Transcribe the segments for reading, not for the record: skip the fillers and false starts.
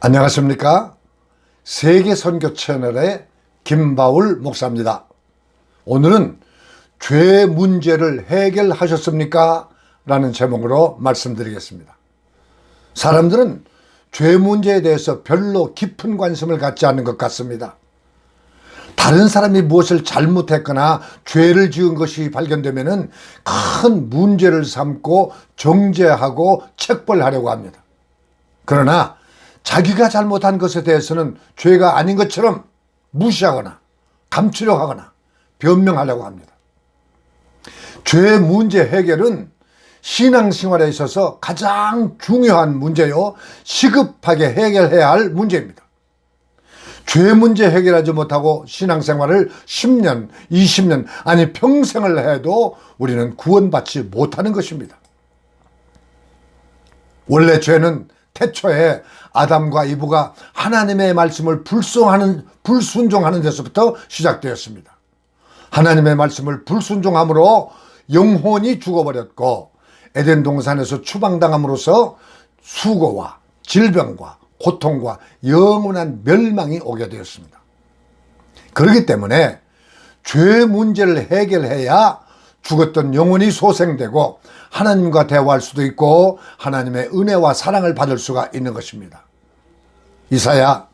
안녕하십니까? 세계선교 채널의 김바울 목사입니다. 오늘은 죄 문제를 해결하셨습니까? 라는 제목으로 말씀드리겠습니다. 사람들은 죄 문제에 대해서 별로 깊은 관심을 갖지 않는 것 같습니다. 다른 사람이 무엇을 잘못했거나 죄를 지은 것이 발견되면 큰 문제를 삼고 정죄하고 책벌하려고 합니다. 그러나 자기가 잘못한 것에 대해서는 죄가 아닌 것처럼 무시하거나 감추려고 하거나 변명하려고 합니다. 죄 문제 해결은 신앙생활에 있어서 가장 중요한 문제요, 시급하게 해결해야 할 문제입니다. 죄 문제 해결하지 못하고 신앙생활을 10년, 20년, 아니 평생을 해도 우리는 구원받지 못하는 것입니다. 원래 죄는 태초에 아담과 이브가 하나님의 말씀을 불순종하는 데서부터 시작되었습니다. 하나님의 말씀을 불순종함으로 영혼이 죽어버렸고, 에덴 동산에서 추방당함으로써 수고와 질병과 고통과 영원한 멸망이 오게 되었습니다. 그렇기 때문에 죄 문제를 해결해야 죽었던 영혼이 소생되고 하나님과 대화할 수도 있고 하나님의 은혜와 사랑을 받을 수가 있는 것입니다. 이사야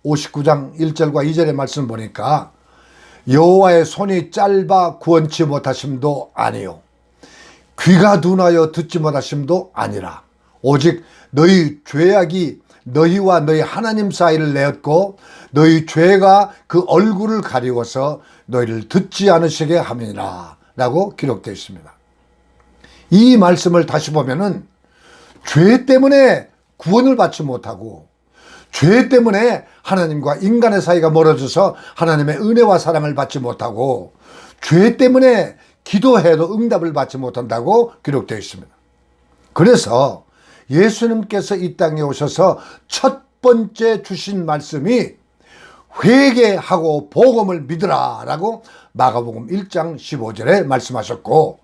59장 1절과 2절의 말씀 보니까 여호와의 손이 짧아 구원치 못하심도 아니요 귀가 둔하여 듣지 못하심도 아니라 오직 너희 죄악이 너희와 너희 하나님 사이를 내었고 너희 죄가 그 얼굴을 가리워서 너희를 듣지 않으시게 함이니라 라고 기록되어 있습니다. 이 말씀을 다시 보면은 죄 때문에 구원을 받지 못하고 죄 때문에 하나님과 인간의 사이가 멀어져서 하나님의 은혜와 사랑을 받지 못하고 죄 때문에 기도해도 응답을 받지 못한다고 기록되어 있습니다. 그래서 예수님께서 이 땅에 오셔서 첫 번째 주신 말씀이 회개하고 복음을 믿으라 라고 마가복음 1장 15절에 말씀하셨고,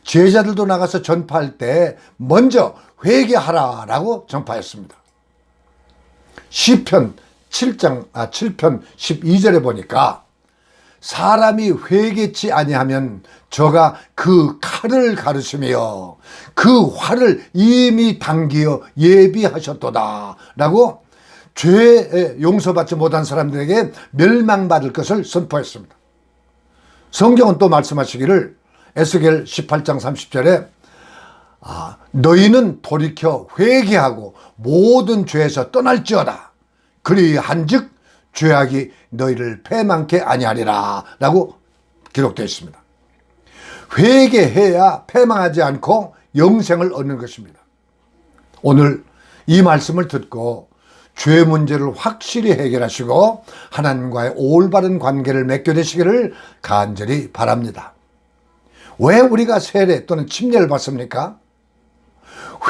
제자들도 나가서 전파할 때 먼저 회개하라 라고 전파했습니다. 시편 7편 12절에 보니까 사람이 회개치 아니하면 저가 그 칼을 가르치며 그 활을 이미 당기어 예비하셨도다 라고 죄 용서받지 못한 사람들에게 멸망받을 것을 선포했습니다. 성경은 또 말씀하시기를 에스겔 18장 30절에 너희는 돌이켜 회개하고 모든 죄에서 떠날지어다. 그리한즉 죄악이 너희를 패망케 아니하리라 라고 기록되어 있습니다. 회개해야 패망하지 않고 영생을 얻는 것입니다. 오늘 이 말씀을 듣고 죄 문제를 확실히 해결하시고 하나님과의 올바른 관계를 맺게 되시기를 간절히 바랍니다. 왜 우리가 세례 또는 침례를 받습니까?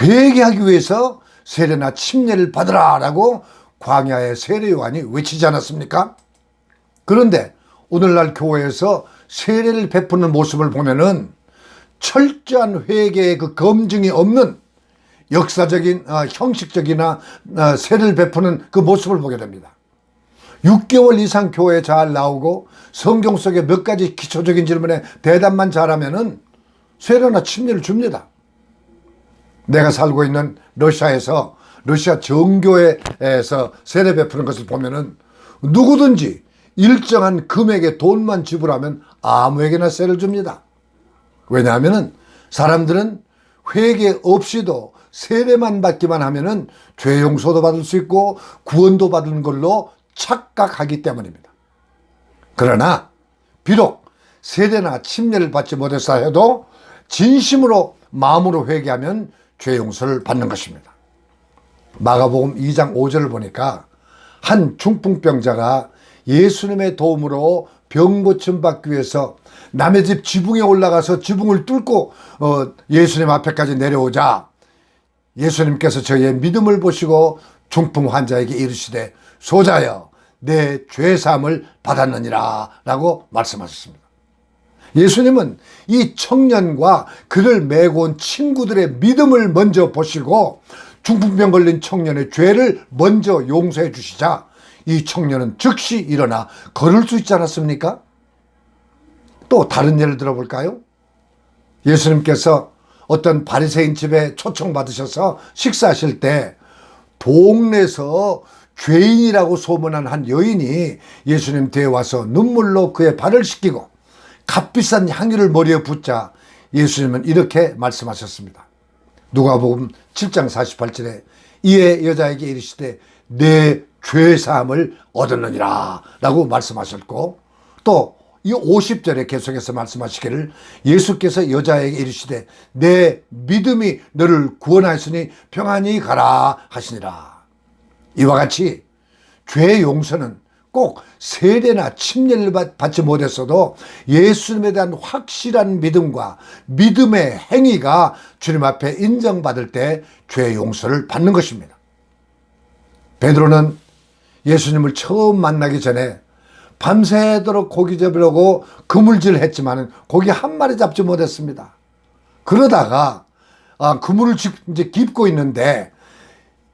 회개하기 위해서 세례나 침례를 받으라 라고 광야의 세례 요한이 외치지 않았습니까? 그런데 오늘날 교회에서 세례를 베푸는 모습을 보면은 철저한 회개의 그 검증이 없는 역사적인 형식적이나 세례를 베푸는 그 모습을 보게 됩니다. 6개월 이상 교회에 잘 나오고 성경 속에 몇 가지 기초적인 질문에 대답만 잘하면은 세례나 침례를 줍니다. 내가 살고 있는 러시아에서 러시아 정교회에서 세례 베푸는 것을 보면은 누구든지 일정한 금액의 돈만 지불하면 아무에게나 세례를 줍니다. 왜냐하면은 사람들은 회개 없이도 세례만 받기만 하면은 죄 용서도 받을 수 있고 구원도 받는 걸로 착각하기 때문입니다. 그러나 비록 세례나 침례를 받지 못했다 해도 진심으로 마음으로 회개하면 죄 용서를 받는 것입니다. 마가복음 2장 5절을 보니까 한 중풍병자가 예수님의 도움으로 병 고침 받기 위해서 남의 집 지붕에 올라가서 지붕을 뚫고 예수님 앞에까지 내려오자 예수님께서 저의 믿음을 보시고 중풍 환자에게 이르시되 소자여 내 죄사함을 받았느니라 라고 말씀하셨습니다. 예수님은 이 청년과 그를 메고 온 친구들의 믿음을 먼저 보시고 중풍병 걸린 청년의 죄를 먼저 용서해 주시자 이 청년은 즉시 일어나 걸을 수 있지 않았습니까? 또 다른 예를 들어볼까요? 예수님께서 어떤 바리새인 집에 초청받으셔서 식사하실 때 동네에서 죄인이라고 소문한 한 여인이 예수님 뒤에 와서 눈물로 그의 발을 씻기고 값비싼 향유를 머리에 붓자 예수님은 이렇게 말씀하셨습니다. 누가복음 7장 48절에 이에 여자에게 이르시되 내 죄사함을 얻었느니라 라고 말씀하셨고, 또 이 50절에 계속해서 말씀하시기를 예수께서 여자에게 이르시되 내 믿음이 너를 구원하였으니 평안히 가라 하시니라. 이와 같이 죄 용서는 꼭 세례나 침례를 받지 못했어도 예수님에 대한 확실한 믿음과 믿음의 행위가 주님 앞에 인정받을 때 죄 용서를 받는 것입니다. 베드로는 예수님을 처음 만나기 전에 밤새도록 고기 잡으려고 그물질을 했지만 고기 한 마리 잡지 못했습니다. 그러다가 그물을 이제 깁고 있는데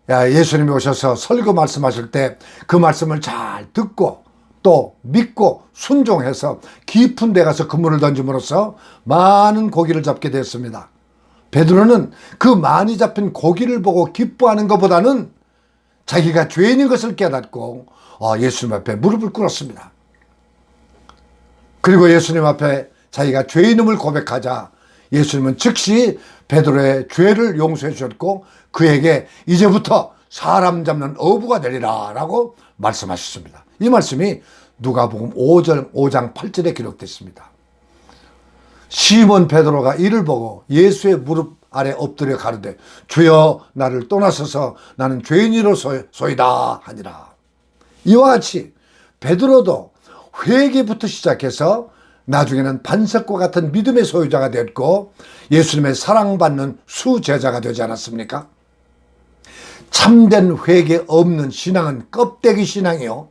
예수님이 오셔서 설교 말씀하실 때 그 말씀을 잘 듣고 또 믿고 순종해서 깊은 데 가서 그물을 던짐으로써 많은 고기를 잡게 됐습니다. 베드로는 그 많이 잡힌 고기를 보고 기뻐하는 것보다는 자기가 죄인인 것을 깨닫고 예수님 앞에 무릎을 꿇었습니다. 그리고 예수님 앞에 자기가 죄인임을 고백하자 예수님은 즉시 베드로의 죄를 용서해 주셨고 그에게 이제부터 사람 잡는 어부가 되리라 라고 말씀하셨습니다. 이 말씀이 누가복음 5장 8절에 기록됐습니다. 시몬 베드로가 이를 보고 예수의 무릎 아래 엎드려 가로되 주여 나를 떠나소서 나는 죄인이로소이다 하니라. 이와 같이 베드로도 회개부터 시작해서 나중에는 반석과 같은 믿음의 소유자가 됐고 예수님의 사랑받는 수제자가 되지 않았습니까? 참된 회개 없는 신앙은 껍데기 신앙이요,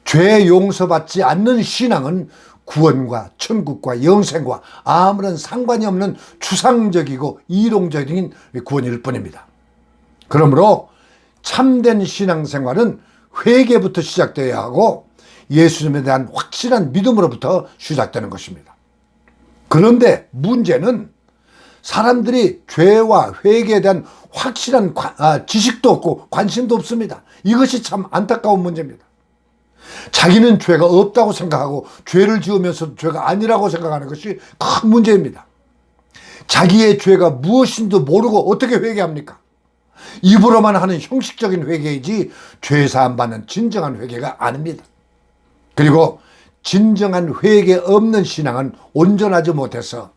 죄 용서받지 않는 신앙은 구원과 천국과 영생과 아무런 상관이 없는 추상적이고 이론적인 구원일 뿐입니다. 그러므로 참된 신앙생활은 회개부터 시작되어야 하고 예수님에 대한 확실한 믿음으로부터 시작되는 것입니다. 그런데 문제는 사람들이 죄와 회개에 대한 확실한 지식도 없고 관심도 없습니다. 이것이 참 안타까운 문제입니다. 자기는 죄가 없다고 생각하고 죄를 지으면서 죄가 아니라고 생각하는 것이 큰 문제입니다. 자기의 죄가 무엇인지도 모르고 어떻게 회개합니까? 입으로만 하는 형식적인 회개이지 죄사함 받는 진정한 회개가 아닙니다. 그리고 진정한 회개 없는 신앙은 온전하지 못해서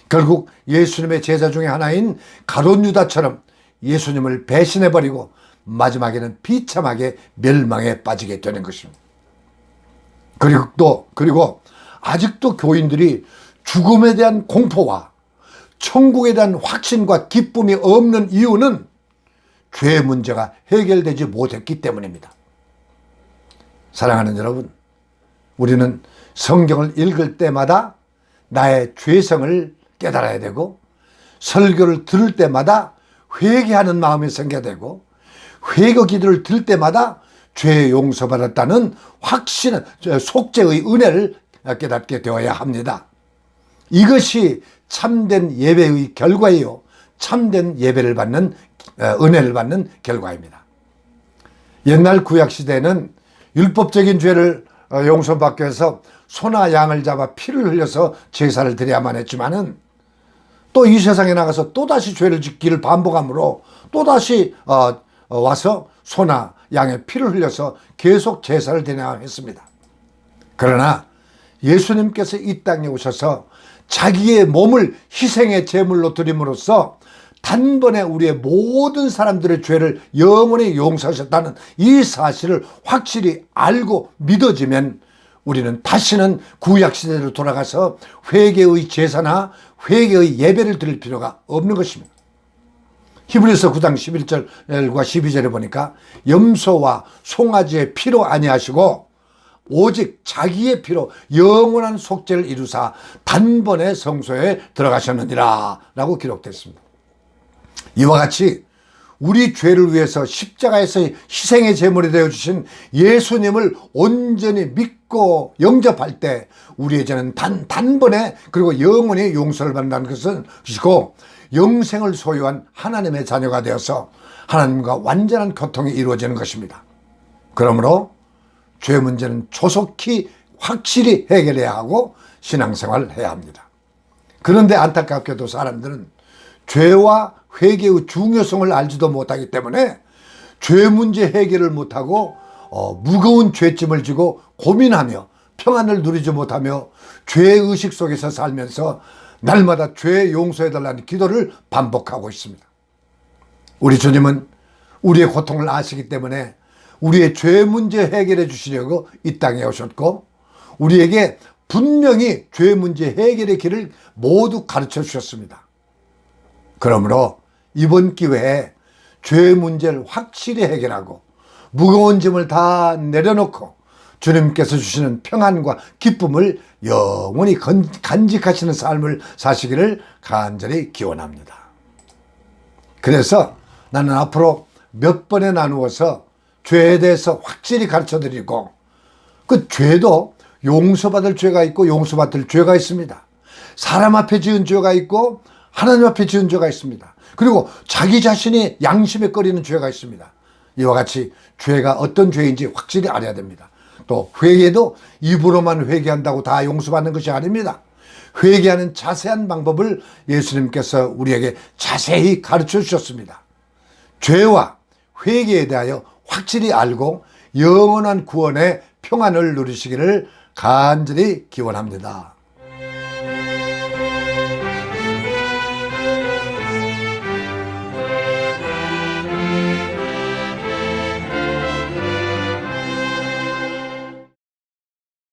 결국 예수님의 제자 중에 하나인 가룟 유다처럼 예수님을 배신해버리고 마지막에는 비참하게 멸망에 빠지게 되는 것입니다. 그리고 아직도 교인들이 죽음에 대한 공포와 천국에 대한 확신과 기쁨이 없는 이유는 죄 문제가 해결되지 못했기 때문입니다. 사랑하는 여러분, 우리는 성경을 읽을 때마다 나의 죄성을 깨달아야 되고 설교를 들을 때마다 회개하는 마음이 생겨야 되고 회개 기도를 들을 때마다 죄 용서받았다는 확신은 속죄의 은혜를 깨닫게 되어야 합니다. 이것이 참된 예배의 결과이요, 참된 예배를 받는 은혜를 받는 결과입니다. 옛날 구약시대에는 율법적인 죄를 용서받기 위해서 소나 양을 잡아 피를 흘려서 제사를 드려야만 했지만은 또 이 세상에 나가서 또다시 죄를 짓기를 반복함으로 또다시 와서 소나 양의 피를 흘려서 계속 제사를 드려야 했습니다. 그러나 예수님께서 이 땅에 오셔서 자기의 몸을 희생의 제물로 드림으로써 단번에 우리의 모든 사람들의 죄를 영원히 용서하셨다는 이 사실을 확실히 알고 믿어지면 우리는 다시는 구약시대로 돌아가서 회개의 제사나 회개의 예배를 드릴 필요가 없는 것입니다. 히브리서 9장 11절과 12절에 보니까 염소와 송아지의 피로 아니하시고 오직 자기의 피로 영원한 속죄를 이루사 단번에 성소에 들어가셨느니라 라고 기록됐습니다. 이와 같이 우리 죄를 위해서 십자가에서 희생의 제물이 되어주신 예수님을 온전히 믿고 영접할 때 우리의 죄는 단번에 그리고 영원히 용서를 받는다는 것이고 영생을 소유한 하나님의 자녀가 되어서 하나님과 완전한 교통이 이루어지는 것입니다. 그러므로 죄 문제는 조속히 확실히 해결해야 하고 신앙생활을 해야 합니다. 그런데 안타깝게도 사람들은 죄와 회개의 중요성을 알지도 못하기 때문에 죄 문제 해결을 못하고 무거운 죄짐을 지고 고민하며 평안을 누리지 못하며 죄의식 속에서 살면서 날마다 죄 용서해달라는 기도를 반복하고 있습니다. 우리 주님은 우리의 고통을 아시기 때문에 우리의 죄 문제 해결해 주시려고 이 땅에 오셨고 우리에게 분명히 죄 문제 해결의 길을 모두 가르쳐 주셨습니다. 그러므로 이번 기회에 죄 문제를 확실히 해결하고 무거운 짐을 다 내려놓고 주님께서 주시는 평안과 기쁨을 영원히 간직하시는 삶을 사시기를 간절히 기원합니다. 그래서 나는 앞으로 몇 번에 나누어서 죄에 대해서 확실히 가르쳐 드리고 그 죄도 용서받을 죄가 있고 용서받을 죄가 있습니다. 사람 앞에 지은 죄가 있고 하나님 앞에 지은 죄가 있습니다. 그리고 자기 자신이 양심에 꺼리는 죄가 있습니다. 이와 같이 죄가 어떤 죄인지 확실히 알아야 됩니다. 또 회개도 입으로만 회개한다고 다 용서받는 것이 아닙니다. 회개하는 자세한 방법을 예수님께서 우리에게 자세히 가르쳐 주셨습니다. 죄와 회개에 대하여 확실히 알고 영원한 구원의 평안을 누리시기를 간절히 기원합니다.